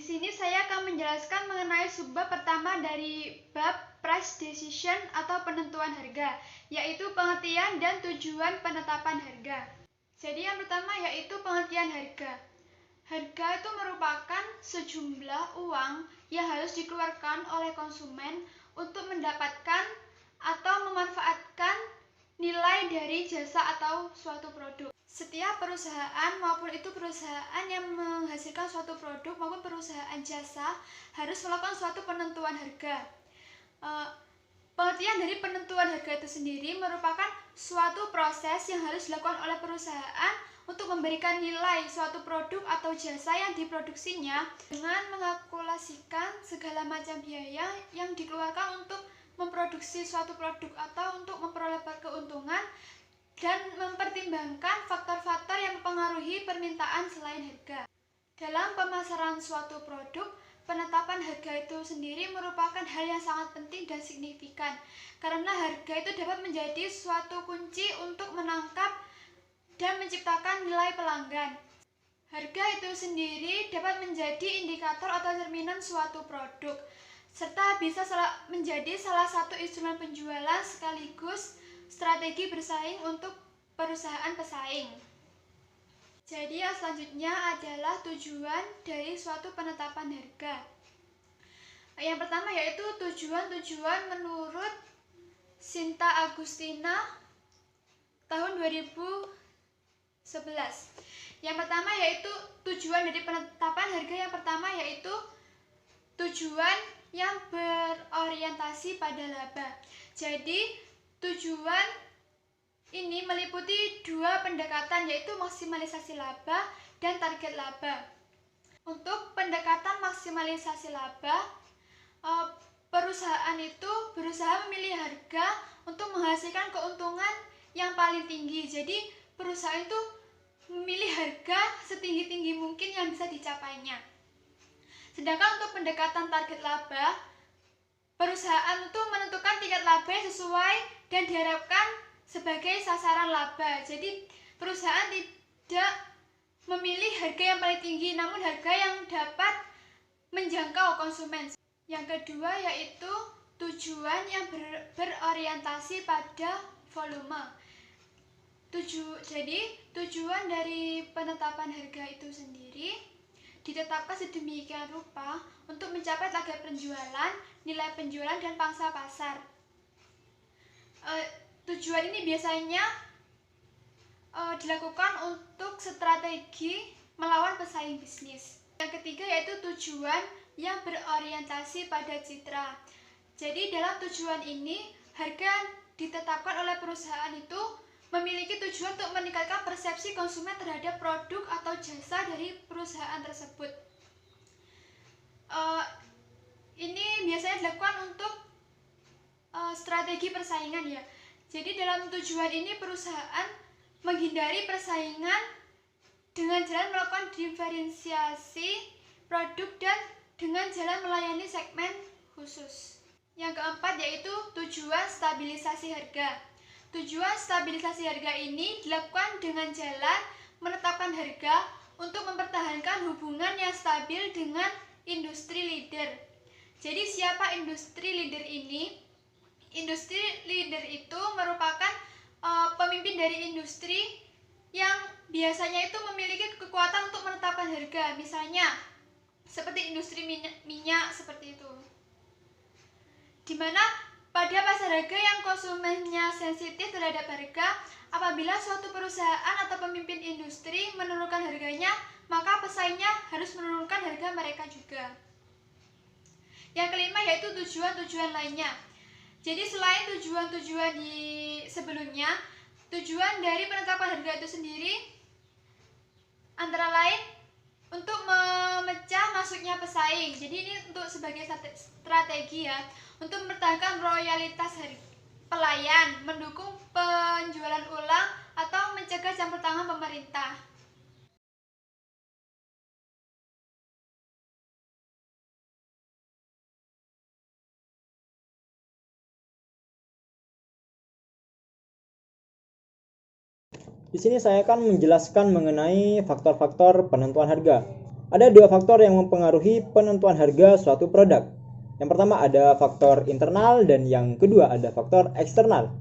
sini saya akan menjelaskan mengenai subbab pertama dari bab price decision atau penentuan harga, yaitu pengertian dan tujuan penetapan harga. Jadi yang pertama yaitu pengertian harga. Harga itu merupakan sejumlah uang yang harus dikeluarkan oleh konsumen untuk mendapatkan atau memanfaatkan nilai dari jasa atau suatu produk. Setiap perusahaan maupun itu perusahaan yang menghasilkan suatu produk maupun perusahaan jasa harus melakukan suatu penentuan harga. Pengertian dari penentuan harga itu sendiri merupakan suatu proses yang harus dilakukan oleh perusahaan untuk memberikan nilai suatu produk atau jasa yang diproduksinya dengan mengalkulasikan segala macam biaya yang dikeluarkan untuk memproduksi suatu produk atau untuk memperoleh keuntungan dan mempertimbangkan faktor-faktor yang mempengaruhi permintaan selain harga. Dalam pemasaran suatu produk, penetapan harga itu sendiri merupakan hal yang sangat penting dan signifikan karena harga itu dapat menjadi suatu kunci untuk menangkap dan menciptakan nilai pelanggan. Harga itu sendiri dapat menjadi indikator atau cerminan suatu produk serta bisa menjadi salah satu instrumen penjualan sekaligus strategi bersaing untuk perusahaan pesaing. Jadi yang selanjutnya adalah tujuan dari suatu penetapan harga. Yang pertama yaitu tujuan menurut Sinta Agustina tahun 2011. Yang pertama yaitu tujuan dari penetapan harga yang pertama yaitu tujuan yang berorientasi pada laba. Jadi tujuan ini meliputi dua pendekatan yaitu maksimalisasi laba dan target laba. Untuk pendekatan maksimalisasi laba, perusahaan itu berusaha memilih harga untuk menghasilkan keuntungan yang paling tinggi. Jadi perusahaan itu memilih harga setinggi-tinggi mungkin yang bisa dicapainya. Sedangkan untuk pendekatan target laba, perusahaan itu menentukan tingkat laba yang sesuai dan diharapkan sebagai sasaran laba. Jadi perusahaan tidak memilih harga yang paling tinggi, namun harga yang dapat menjangkau konsumen. Yang kedua yaitu tujuan yang berorientasi pada volume. Jadi tujuan dari penetapan harga itu sendiri ditetapkan sedemikian rupa untuk mencapai target penjualan, nilai penjualan, dan pangsa pasar. Tujuan ini biasanya dilakukan untuk strategi melawan pesaing bisnis. Yang ketiga yaitu tujuan yang berorientasi pada citra. Jadi dalam tujuan ini harga ditetapkan oleh perusahaan itu memiliki tujuan untuk meningkatkan persepsi konsumen terhadap produk atau jasa dari perusahaan tersebut. Ini biasanya dilakukan untuk strategi persaingan ya. Jadi dalam tujuan ini perusahaan menghindari persaingan dengan jalan melakukan diferensiasi produk dan dengan jalan melayani segmen khusus. Yang keempat yaitu tujuan stabilisasi harga. Tujuan stabilisasi harga ini dilakukan dengan jalan menetapkan harga untuk mempertahankan hubungan yang stabil dengan industri leader. Jadi siapa industri leader ini? Industri leader itu merupakan pemimpin dari industri yang biasanya itu memiliki kekuatan untuk menetapkan harga. Misalnya seperti industri minyak seperti itu. Dimana pada pasar harga yang konsumennya sensitif terhadap harga, apabila suatu perusahaan atau pemimpin industri menurunkan harganya, maka pesaingnya harus menurunkan harga mereka juga. Yang kelima yaitu tujuan-tujuan lainnya. Jadi selain tujuan-tujuan di sebelumnya, tujuan dari penetapan harga itu sendiri antara lain untuk memecah masuknya pesaing. Jadi ini untuk sebagai strategi ya, untuk mempertahankan loyalitas pelayan, mendukung penjualan ulang atau mencegah campur tangan pemerintah. Di sini saya akan menjelaskan mengenai faktor-faktor penentuan harga. Ada dua faktor yang mempengaruhi penentuan harga suatu produk. Yang pertama ada faktor internal dan yang kedua ada faktor eksternal.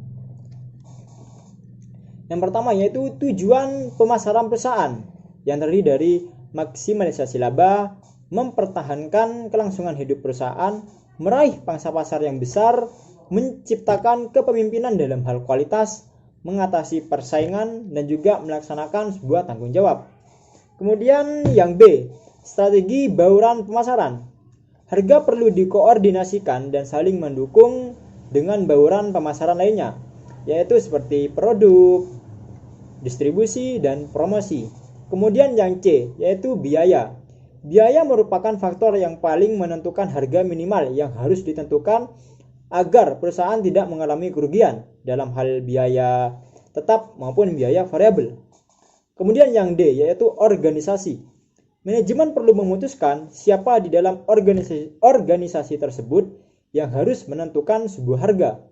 Yang pertama yaitu tujuan pemasaran perusahaan yang terdiri dari maksimalisasi laba, mempertahankan kelangsungan hidup perusahaan, meraih pangsa pasar yang besar, menciptakan kepemimpinan dalam hal kualitas, mengatasi persaingan, dan juga melaksanakan sebuah tanggung jawab. Kemudian yang B, strategi bauran pemasaran. Harga perlu dikoordinasikan dan saling mendukung dengan bauran pemasaran lainnya, yaitu seperti produk, distribusi, dan promosi. Kemudian yang C, yaitu biaya. Biaya merupakan faktor yang paling menentukan harga minimal yang harus ditentukan agar perusahaan tidak mengalami kerugian dalam hal biaya tetap maupun biaya variabel. Kemudian yang D, yaitu organisasi. Manajemen perlu memutuskan siapa di dalam organisasi tersebut yang harus menentukan sebuah harga.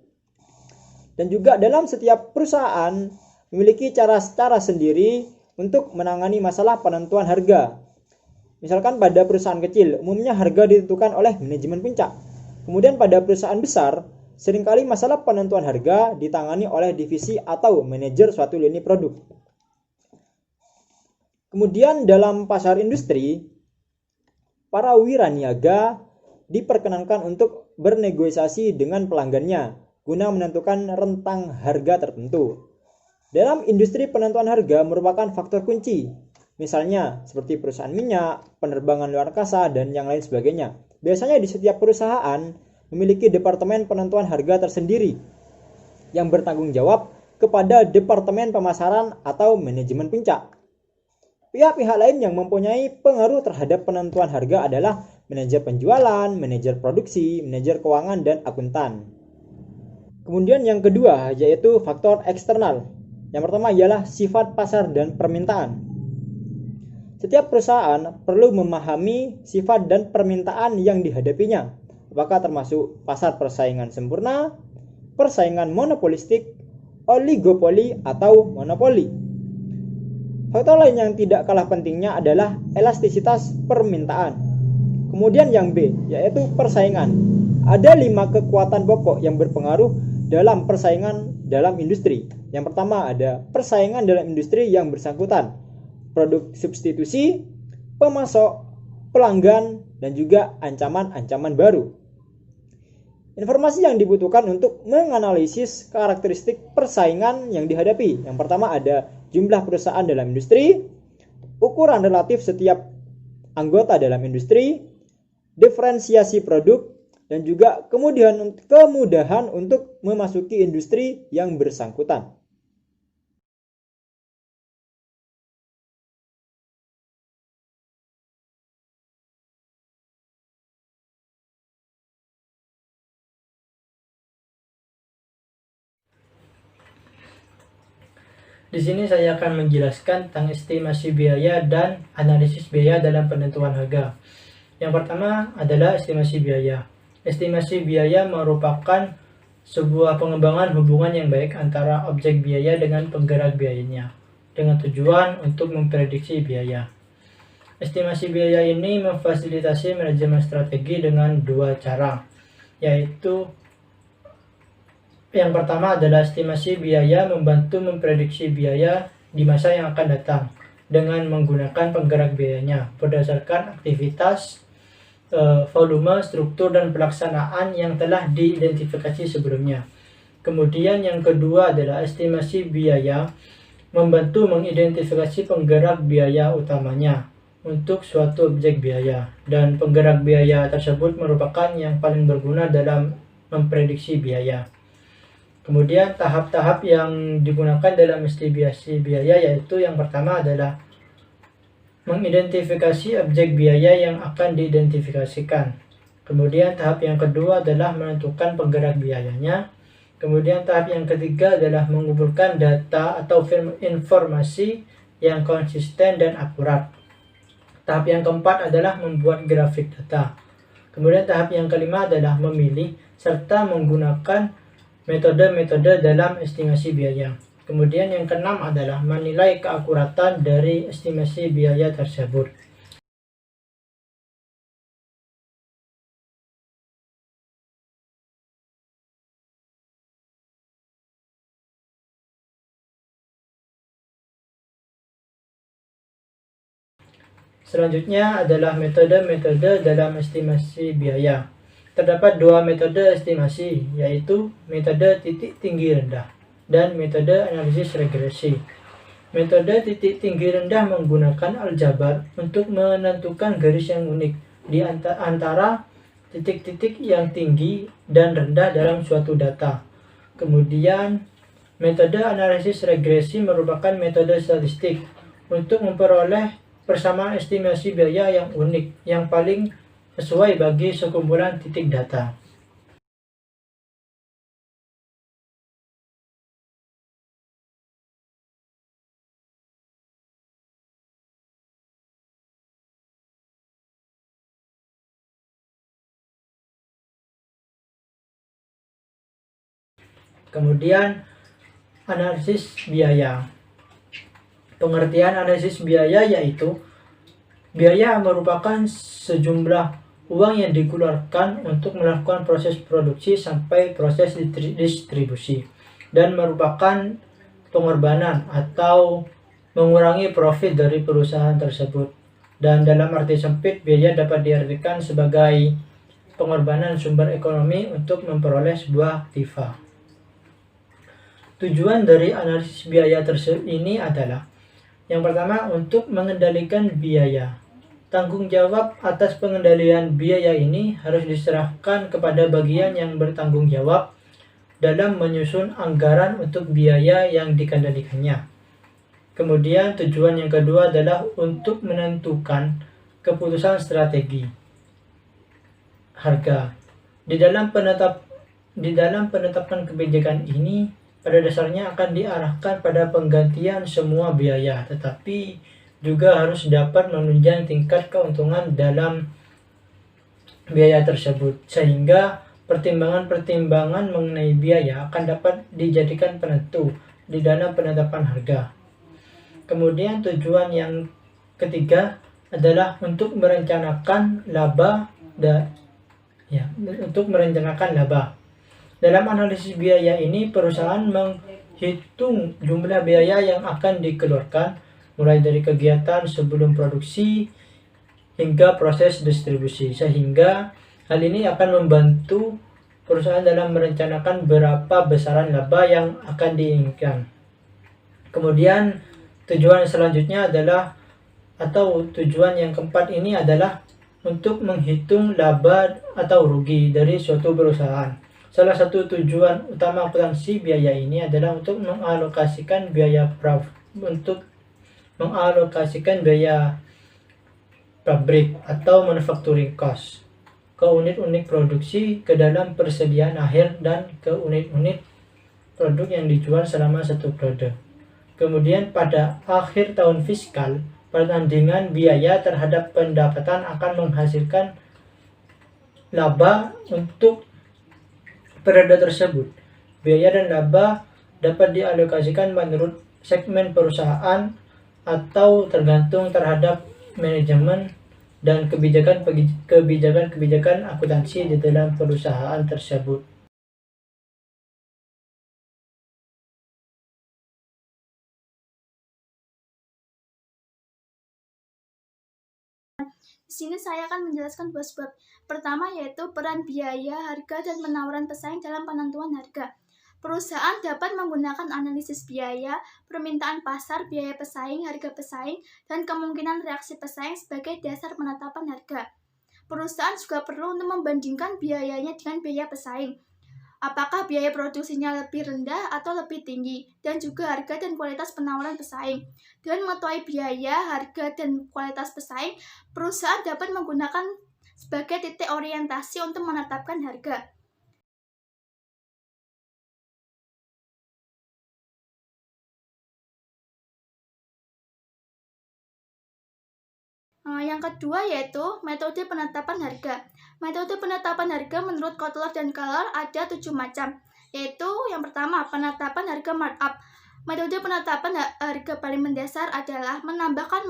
Dan juga dalam setiap perusahaan memiliki cara sendiri untuk menangani masalah penentuan harga. Misalkan pada perusahaan kecil, umumnya harga ditentukan oleh manajemen puncak. Kemudian pada perusahaan besar, seringkali masalah penentuan harga ditangani oleh divisi atau manajer suatu lini produk. Kemudian dalam pasar industri, para wiraniaga diperkenankan untuk bernegosiasi dengan pelanggannya guna menentukan rentang harga tertentu. Dalam industri penentuan harga merupakan faktor kunci. Misalnya seperti perusahaan minyak, penerbangan luar angkasa, dan yang lain sebagainya. Biasanya di setiap perusahaan memiliki departemen penentuan harga tersendiri yang bertanggung jawab kepada departemen pemasaran atau manajemen puncak. Pihak-pihak lain yang mempunyai pengaruh terhadap penentuan harga adalah manajer penjualan, manajer produksi, manajer keuangan, dan akuntan. Kemudian yang kedua yaitu faktor eksternal. Yang pertama ialah sifat pasar dan permintaan. Setiap perusahaan perlu memahami sifat dan permintaan yang dihadapinya, apakah termasuk pasar persaingan sempurna, persaingan monopolistik, oligopoli, atau monopoli. Faktor lain yang tidak kalah pentingnya adalah elastisitas permintaan. Kemudian yang B, yaitu persaingan. Ada 5 kekuatan pokok yang berpengaruh dalam persaingan dalam industri. Yang pertama ada persaingan dalam industri yang bersangkutan, produk substitusi, pemasok, pelanggan, dan juga ancaman-ancaman baru. Informasi yang dibutuhkan untuk menganalisis karakteristik persaingan yang dihadapi. Yang pertama ada jumlah perusahaan dalam industri, ukuran relatif setiap anggota dalam industri, diferensiasi produk, dan juga kemudahan untuk memasuki industri yang bersangkutan. Di sini saya akan menjelaskan tentang estimasi biaya dan analisis biaya dalam penentuan harga. Yang pertama adalah estimasi biaya. Estimasi biaya merupakan sebuah pengembangan hubungan yang baik antara objek biaya dengan penggerak biayanya, dengan tujuan untuk memprediksi biaya. Estimasi biaya ini memfasilitasi manajemen strategi dengan dua cara, yaitu yang pertama adalah estimasi biaya membantu memprediksi biaya di masa yang akan datang dengan menggunakan penggerak biayanya berdasarkan aktivitas, volume, struktur, dan pelaksanaan yang telah diidentifikasi sebelumnya. Kemudian yang kedua adalah estimasi biaya membantu mengidentifikasi penggerak biaya utamanya untuk suatu objek biaya, dan penggerak biaya tersebut merupakan yang paling berguna dalam memprediksi biaya. Kemudian tahap-tahap yang digunakan dalam estimasi biaya yaitu yang pertama adalah mengidentifikasi objek biaya yang akan diidentifikasikan. Kemudian tahap yang kedua adalah menentukan penggerak biayanya. Kemudian tahap yang ketiga adalah mengumpulkan data atau informasi yang konsisten dan akurat. Tahap yang keempat adalah membuat grafik data. Kemudian tahap yang kelima adalah memilih serta menggunakan metode-metode dalam estimasi biaya. Kemudian yang keenam adalah menilai keakuratan dari estimasi biaya tersebut. Selanjutnya adalah metode-metode dalam estimasi biaya. Terdapat dua metode estimasi, yaitu metode titik tinggi rendah dan metode analisis regresi. Metode titik tinggi rendah menggunakan aljabar untuk menentukan garis yang unik di antara titik-titik yang tinggi dan rendah dalam suatu data. Kemudian, metode analisis regresi merupakan metode statistik untuk memperoleh persamaan estimasi biaya yang unik yang paling sesuai bagi sekumpulan titik data. Kemudian, analisis biaya. Pengertian analisis biaya yaitu biaya merupakan sejumlah uang yang dikeluarkan untuk melakukan proses produksi sampai proses distribusi dan merupakan pengorbanan atau mengurangi profit dari perusahaan tersebut. Dan dalam arti sempit, biaya dapat diartikan sebagai pengorbanan sumber ekonomi untuk memperoleh sebuah aktiva. Tujuan dari analisis biaya tersebut ini adalah yang pertama, untuk mengendalikan biaya. Tanggung jawab atas pengendalian biaya ini harus diserahkan kepada bagian yang bertanggung jawab dalam menyusun anggaran untuk biaya yang dikendalikannya. Kemudian tujuan yang kedua adalah untuk menentukan keputusan strategi harga. Di dalam penetapan kebijakan ini pada dasarnya akan diarahkan pada penggantian semua biaya, tetapi juga harus dapat menunjang tingkat keuntungan dalam biaya tersebut, sehingga pertimbangan-pertimbangan mengenai biaya akan dapat dijadikan penentu di dalam penetapan harga. Kemudian tujuan yang ketiga adalah untuk merencanakan laba Dalam analisis biaya ini, perusahaan menghitung jumlah biaya yang akan dikeluarkan mulai dari kegiatan sebelum produksi hingga proses distribusi, sehingga hal ini akan membantu perusahaan dalam merencanakan berapa besaran laba yang akan diinginkan. Kemudian tujuan selanjutnya adalah tujuan yang keempat ini adalah untuk menghitung laba atau rugi dari suatu perusahaan. Salah satu tujuan utama akuntansi biaya ini adalah untuk mengalokasikan biaya pabrik atau manufacturing cost ke unit-unit produksi ke dalam persediaan akhir dan ke unit-unit produk yang dijual selama satu periode. Kemudian pada akhir tahun fiskal, perbandingan biaya terhadap pendapatan akan menghasilkan laba untuk periode tersebut. Biaya dan laba dapat dialokasikan menurut segmen perusahaan atau tergantung terhadap manajemen dan kebijakan akuntansi di dalam perusahaan tersebut. Di sini saya akan menjelaskan dua sebab. Pertama yaitu peran biaya, harga, dan penawaran pesaing dalam penentuan harga. Perusahaan dapat menggunakan analisis biaya, permintaan pasar, biaya pesaing, harga pesaing, dan kemungkinan reaksi pesaing sebagai dasar penetapan harga. Perusahaan juga perlu untuk membandingkan biayanya dengan biaya pesaing. Apakah biaya produksinya lebih rendah atau lebih tinggi, dan juga harga dan kualitas penawaran pesaing. Dengan mengetahui biaya, harga, dan kualitas pesaing, perusahaan dapat menggunakan sebagai titik orientasi untuk menetapkan harga. Yang kedua yaitu metode penetapan harga. Metode penetapan harga menurut Kotler dan Keller ada 7 macam, yaitu yang pertama penetapan harga markup. Metode penetapan harga paling mendasar adalah menambahkan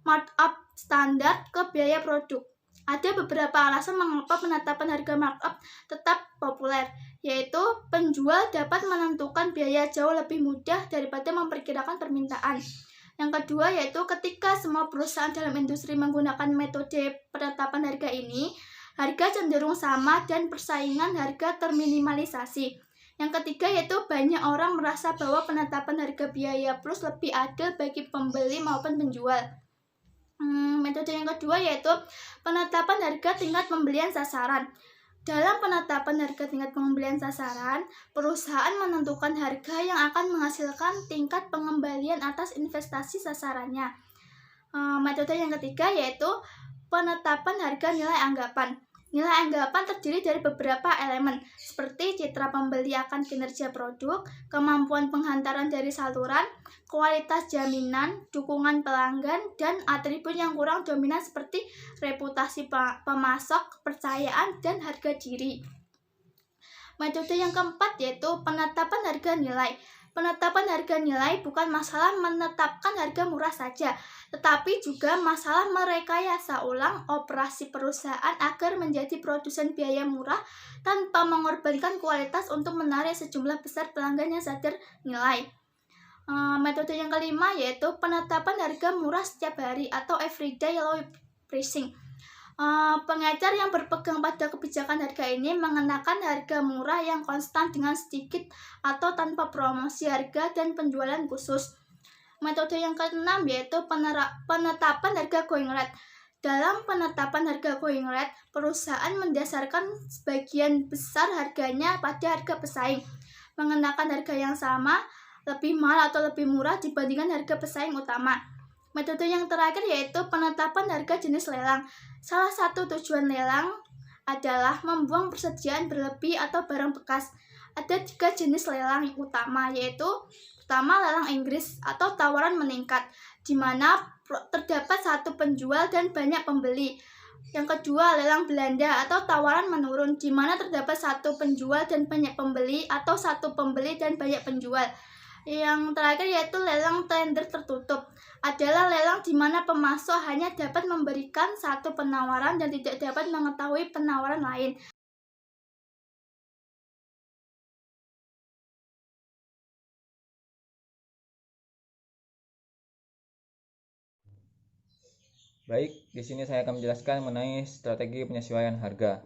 markup standar ke biaya produk. Ada beberapa alasan mengapa penetapan harga markup tetap populer, yaitu penjual dapat menentukan biaya jauh lebih mudah daripada memperkirakan permintaan. Yang kedua yaitu ketika semua perusahaan dalam industri menggunakan metode penetapan harga ini, harga cenderung sama dan persaingan harga terminimalisasi. Yang ketiga yaitu banyak orang merasa bahwa penetapan harga biaya plus lebih adil bagi pembeli maupun penjual. Metode yang kedua yaitu penetapan harga tingkat pembelian sasaran. Dalam penetapan harga tingkat pembelian sasaran, perusahaan menentukan harga yang akan menghasilkan tingkat pengembalian atas investasi sasarannya. Metode yang ketiga yaitu penetapan harga nilai anggapan. Nilai anggapan terdiri dari beberapa elemen, seperti citra pembeli akan kinerja produk, kemampuan penghantaran dari saluran, kualitas jaminan, dukungan pelanggan, dan atribut yang kurang dominan seperti reputasi pemasok, kepercayaan, dan harga diri. Metode yang keempat yaitu penetapan harga nilai. Penetapan harga nilai bukan masalah menetapkan harga murah saja, tetapi juga masalah merekayasa ulang operasi perusahaan agar menjadi produsen biaya murah tanpa mengorbankan kualitas untuk menarik sejumlah besar pelanggan yang sadar nilai. Metode yang kelima yaitu penetapan harga murah setiap hari atau everyday low pricing. Pengecer yang berpegang pada kebijakan harga ini mengenakan harga murah yang konstan dengan sedikit atau tanpa promosi harga dan penjualan khusus. Metode yang keenam yaitu penetapan harga going rate. Dalam penetapan harga going rate, perusahaan mendasarkan sebagian besar harganya pada harga pesaing, mengenakan harga yang sama, lebih mahal atau lebih murah dibandingkan harga pesaing utama. Metode yang terakhir yaitu penetapan harga jenis lelang. Salah satu tujuan lelang adalah membuang persediaan berlebih atau barang bekas. Ada 3 jenis lelang utama, yaitu pertama lelang Inggris atau tawaran meningkat, di mana terdapat satu penjual dan banyak pembeli. Yang kedua lelang Belanda atau tawaran menurun, di mana terdapat satu penjual dan banyak pembeli atau satu pembeli dan banyak penjual. Yang terakhir yaitu lelang tender tertutup, adalah lelang di mana pemasok hanya dapat memberikan satu penawaran dan tidak dapat mengetahui penawaran lain. Baik, di sini saya akan menjelaskan mengenai strategi penyesuaian harga.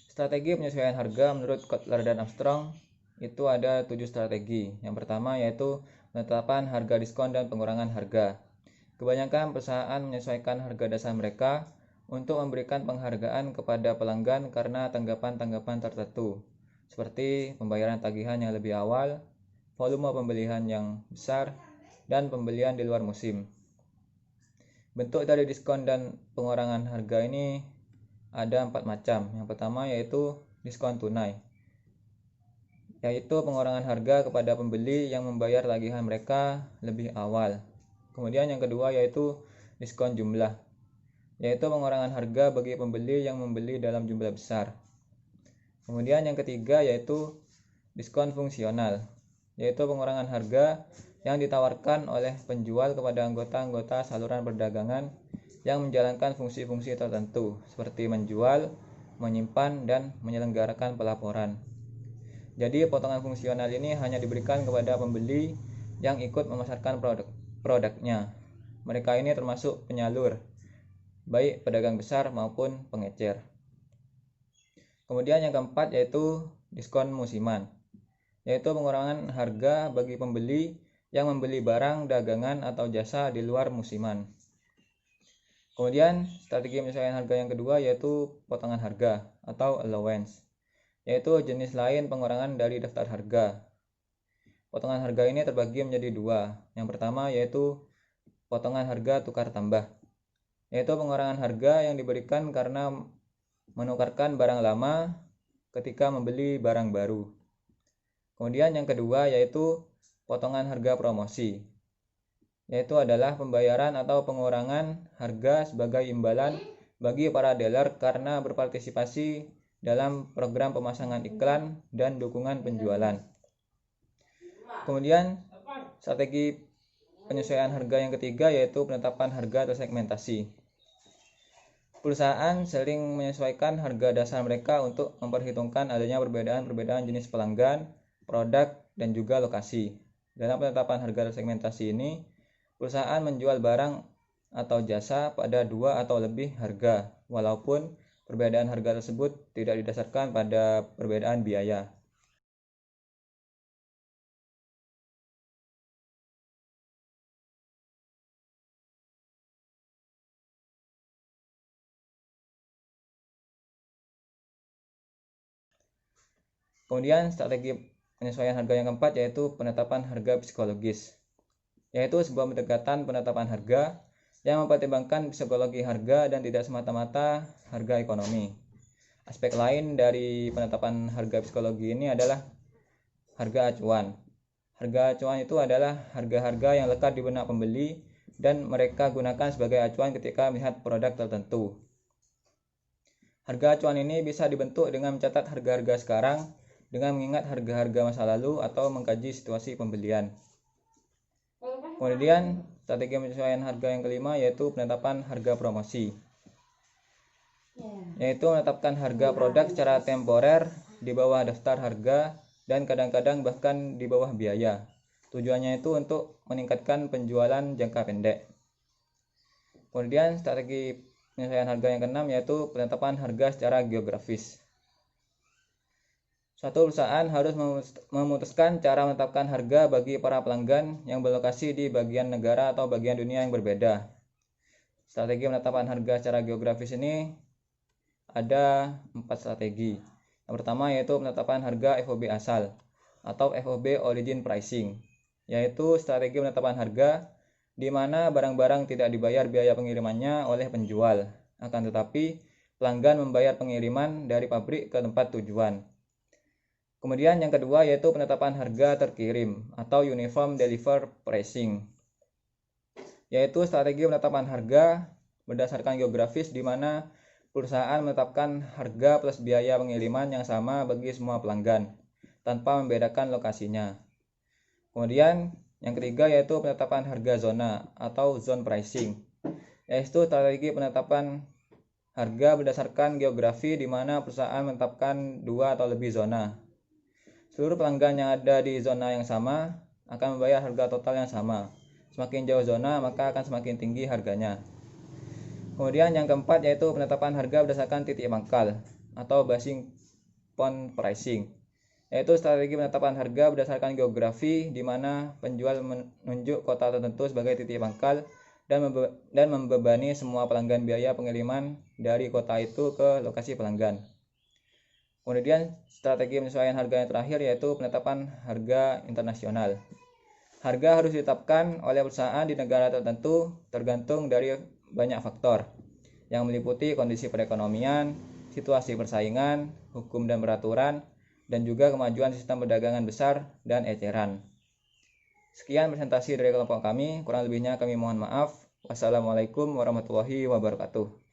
Strategi penyesuaian harga menurut Kotler dan Armstrong itu ada 7 strategi. Yang pertama yaitu penetapan harga diskon dan pengurangan harga. Kebanyakan perusahaan menyesuaikan harga dasar mereka untuk memberikan penghargaan kepada pelanggan karena tanggapan-tanggapan tertentu, seperti pembayaran tagihan yang lebih awal, volume pembelian yang besar, dan pembelian di luar musim. Bentuk dari diskon dan pengurangan harga ini ada 4 macam. Yang pertama yaitu diskon tunai, yaitu pengurangan harga kepada pembeli yang membayar tagihan mereka lebih awal. Kemudian yang kedua yaitu diskon jumlah, yaitu pengurangan harga bagi pembeli yang membeli dalam jumlah besar. Kemudian yang ketiga yaitu diskon fungsional, yaitu pengurangan harga yang ditawarkan oleh penjual kepada anggota-anggota saluran perdagangan yang menjalankan fungsi-fungsi tertentu, seperti menjual, menyimpan, dan menyelenggarakan pelaporan. Jadi potongan fungsional ini hanya diberikan kepada pembeli yang ikut memasarkan produknya. Mereka ini termasuk penyalur, baik pedagang besar maupun pengecer. Kemudian yang keempat yaitu diskon musiman, yaitu pengurangan harga bagi pembeli yang membeli barang, dagangan, atau jasa di luar musiman. Kemudian strategi penyesuaian harga yang kedua yaitu potongan harga atau allowance, yaitu jenis lain pengurangan dari daftar harga. Potongan harga ini terbagi menjadi 2. Yang pertama yaitu potongan harga tukar tambah, yaitu pengurangan harga yang diberikan karena menukarkan barang lama ketika membeli barang baru. Kemudian yang kedua yaitu potongan harga promosi, yaitu adalah pembayaran atau pengurangan harga sebagai imbalan bagi para dealer karena berpartisipasi dalam program pemasangan iklan dan dukungan penjualan. Kemudian strategi penyesuaian harga yang ketiga yaitu penetapan harga tersegmentasi. Perusahaan sering menyesuaikan harga dasar mereka untuk memperhitungkan adanya perbedaan jenis pelanggan, produk, dan juga lokasi. Dalam penetapan harga tersegmentasi ini, perusahaan menjual barang atau jasa pada 2 atau lebih harga, walaupun perbedaan harga tersebut tidak didasarkan pada perbedaan biaya. Kemudian strategi penyesuaian harga yang keempat yaitu penetapan harga psikologis, yaitu sebuah pendekatan penetapan harga yang mempertimbangkan psikologi harga dan tidak semata-mata harga ekonomi. Aspek lain dari penetapan harga psikologi ini adalah harga acuan. Harga acuan itu adalah harga-harga yang lekat di benak pembeli dan mereka gunakan sebagai acuan ketika melihat produk tertentu. Harga acuan ini bisa dibentuk dengan mencatat harga-harga sekarang dengan mengingat harga-harga masa lalu atau mengkaji situasi pembelian. Kemudian, strategi penyesuaian harga yang kelima yaitu penetapan harga promosi, yaitu menetapkan harga produk secara temporer di bawah daftar harga dan kadang-kadang bahkan di bawah biaya. Tujuannya itu untuk meningkatkan penjualan jangka pendek. Kemudian, strategi penyesuaian harga yang keenam yaitu penetapan harga secara geografis. Suatu perusahaan harus memutuskan cara menetapkan harga bagi para pelanggan yang berlokasi di bagian negara atau bagian dunia yang berbeda. Strategi penetapan harga secara geografis ini ada 4 strategi. Yang pertama yaitu penetapan harga FOB asal atau FOB origin pricing, yaitu strategi penetapan harga di mana barang-barang tidak dibayar biaya pengirimannya oleh penjual, akan tetapi pelanggan membayar pengiriman dari pabrik ke tempat tujuan. Kemudian yang kedua yaitu penetapan harga terkirim atau uniform deliver pricing, yaitu strategi penetapan harga berdasarkan geografis di mana perusahaan menetapkan harga plus biaya pengiriman yang sama bagi semua pelanggan tanpa membedakan lokasinya. Kemudian yang ketiga yaitu penetapan harga zona atau zone pricing, yaitu strategi penetapan harga berdasarkan geografi di mana perusahaan menetapkan 2 atau lebih zona. Seluruh pelanggan yang ada di zona yang sama akan membayar harga total yang sama. Semakin jauh zona, maka akan semakin tinggi harganya. Kemudian yang keempat yaitu penetapan harga berdasarkan titik pangkal atau basing point pricing, yaitu strategi penetapan harga berdasarkan geografi di mana penjual menunjuk kota tertentu sebagai titik pangkal dan membebani semua pelanggan biaya pengiriman dari kota itu ke lokasi pelanggan. Kemudian strategi penyesuaian harga yang terakhir yaitu penetapan harga internasional. Harga harus ditetapkan oleh perusahaan di negara tertentu tergantung dari banyak faktor yang meliputi kondisi perekonomian, situasi persaingan, hukum dan peraturan, dan juga kemajuan sistem perdagangan besar dan eceran. Sekian presentasi dari kelompok kami, kurang lebihnya kami mohon maaf. Wassalamualaikum warahmatullahi wabarakatuh.